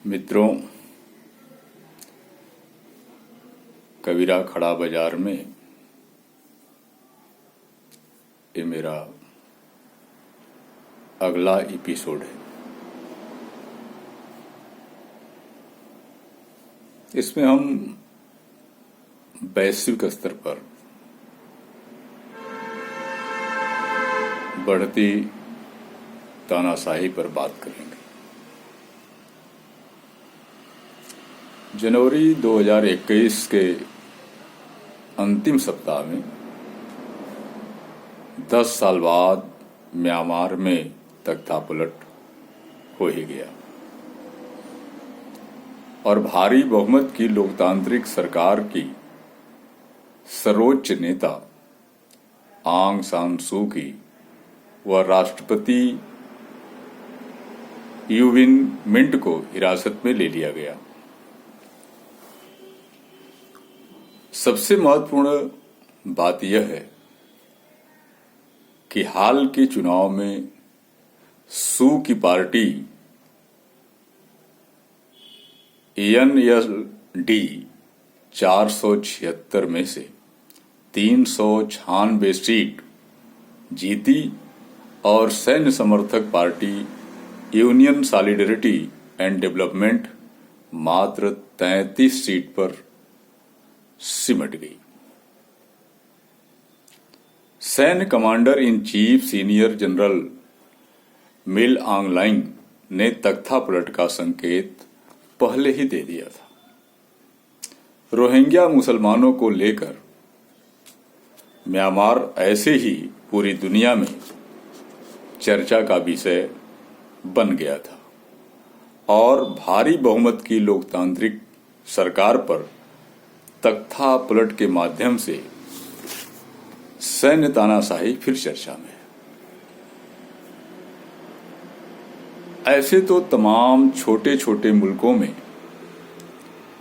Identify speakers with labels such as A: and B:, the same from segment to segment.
A: मित्रों, कबीरा खड़ा बाजार में ये मेरा अगला एपिसोड है। इसमें हम वैश्विक स्तर पर बढ़ती तानाशाही पर बात करेंगे। जनवरी 2021 के अंतिम सप्ताह में 10 साल बाद म्यांमार में तख्तापलट हो ही गया और भारी बहुमत की लोकतांत्रिक सरकार की सर्वोच्च नेता आंग सान सू की व राष्ट्रपति यू विन मिंट को हिरासत में ले लिया गया। सबसे महत्वपूर्ण बात यह है कि हाल के चुनाव में सू की पार्टी एनएलडी 476 में से 396 सीट जीती और सैन्य समर्थक party union solidarity and development मात्र 33 सीट पर सिमट गई। सैन्य commander in chief senior general Min Aung Hlaing ने तख्तापलट का संकेत पहले ही दे दिया था। रोहिंग्या मुसलमानों को लेकर म्यांमार ऐसे ही पूरी दुनिया में चर्चा का विषय बन गया था और भारी बहुमत की लोकतांत्रिक सरकार पर तख्तापलट के माध्यम से सैन्य तानाशाही फिर चर्चा में है। ऐसे तो तमाम छोटे छोटे मुल्कों में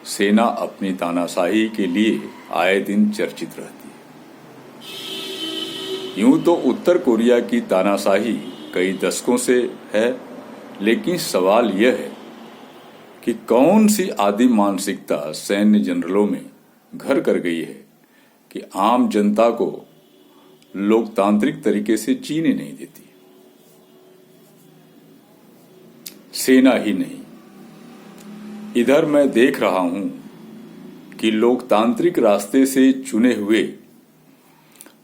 A: सेना अपनी तानाशाही के लिए आए दिन चर्चित रहती है। यूं तो उत्तर कोरिया की तानाशाही कई दशकों से है, लेकिन सवाल यह है कि कौन सी आदिम मानसिकता सैन्य जनरलों में घर कर गई है कि आम जनता को लोकतांत्रिक तरीके से जीने नहीं देती। सेना ही नहीं, इधर मैं देख रहा हूं कि लोकतांत्रिक रास्ते से चुने हुए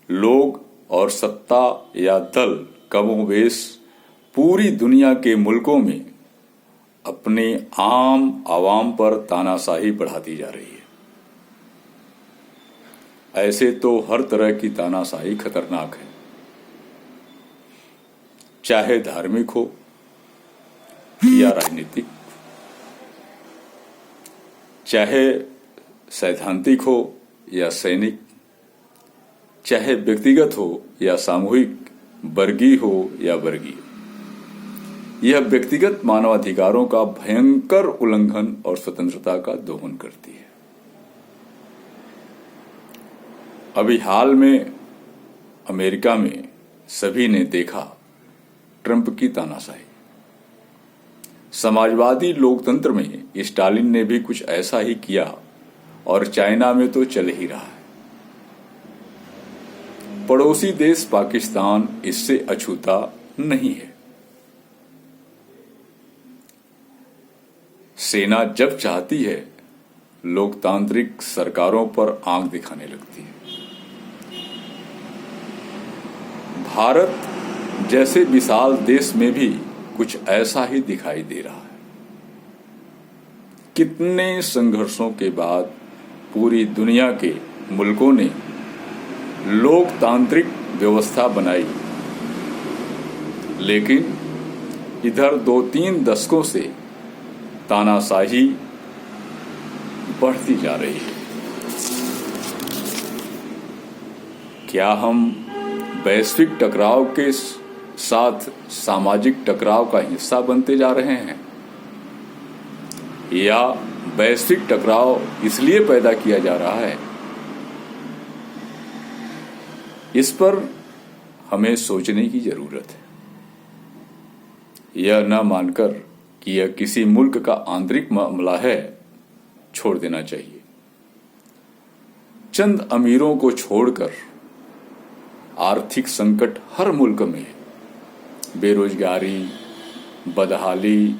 A: लोग और सत्ता या दल कमोबेश पूरी दुनिया के मुल्कों में अपने आम आवाम पर तानाशाही बढ़ाती जा रही है। ऐसे तो हर तरह की तानाशाही खतरनाक है, चाहे धार्मिक हो या राजनीतिक, चाहे सैद्धांतिक हो या सैनिक, चाहे व्यक्तिगत हो या सामूहिक, वर्गीय हो या वर्गीय। यह व्यक्तिगत मानवाधिकारों का भयंकर उल्लंघन और स्वतंत्रता का दोहन करती है। अभी हाल में अमेरिका में सभी ने देखा ट्रंप की तानाशाही। समाजवादी लोकतंत्र में स्टालिन ने भी कुछ ऐसा ही किया और चाइना में तो चल ही रहा है। पड़ोसी देश पाकिस्तान इससे अछूता नहीं है। सेना जब चाहती है लोकतांत्रिक सरकारों पर आंख दिखाने लगती है। भारत जैसे विशाल देश में भी कुछ ऐसा ही दिखाई दे रहा है। कितने संघर्षों के बाद पूरी दुनिया के मुल्कों ने लोकतांत्रिक व्यवस्था बनाई, लेकिन इधर 2-3 दशकों से तानाशाही बढ़ती जा रही है। क्या हम वैश्विक टकराव के साथ सामाजिक टकराव का हिस्सा बनते जा रहे हैं, या वैश्विक टकराव इसलिए पैदा किया जा रहा है? इस पर हमें सोचने की जरूरत है। यह न मानकर कि यह किसी मुल्क का आंतरिक मामला है, छोड़ देना चाहिए। चंद अमीरों को छोड़कर आर्थिक संकट हर मुल्क में है। बेरोजगारी, बदहाली,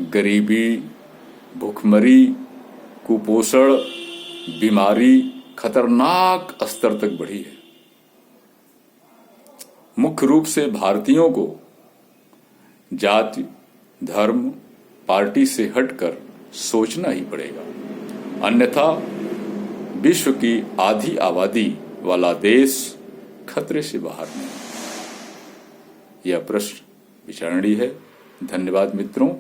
A: गरीबी, भूखमरी, कुपोषण, बीमारी खतरनाक स्तर तक बढ़ी है। मुख्य रूप से भारतीयों को जाति, धर्म, पार्टी से हटकर सोचना ही पड़ेगा, अन्यथा विश्व की आधी आबादी वाला देश खतरे से बाहर नहीं। यह प्रश्न विचारणीय है। धन्यवाद मित्रों।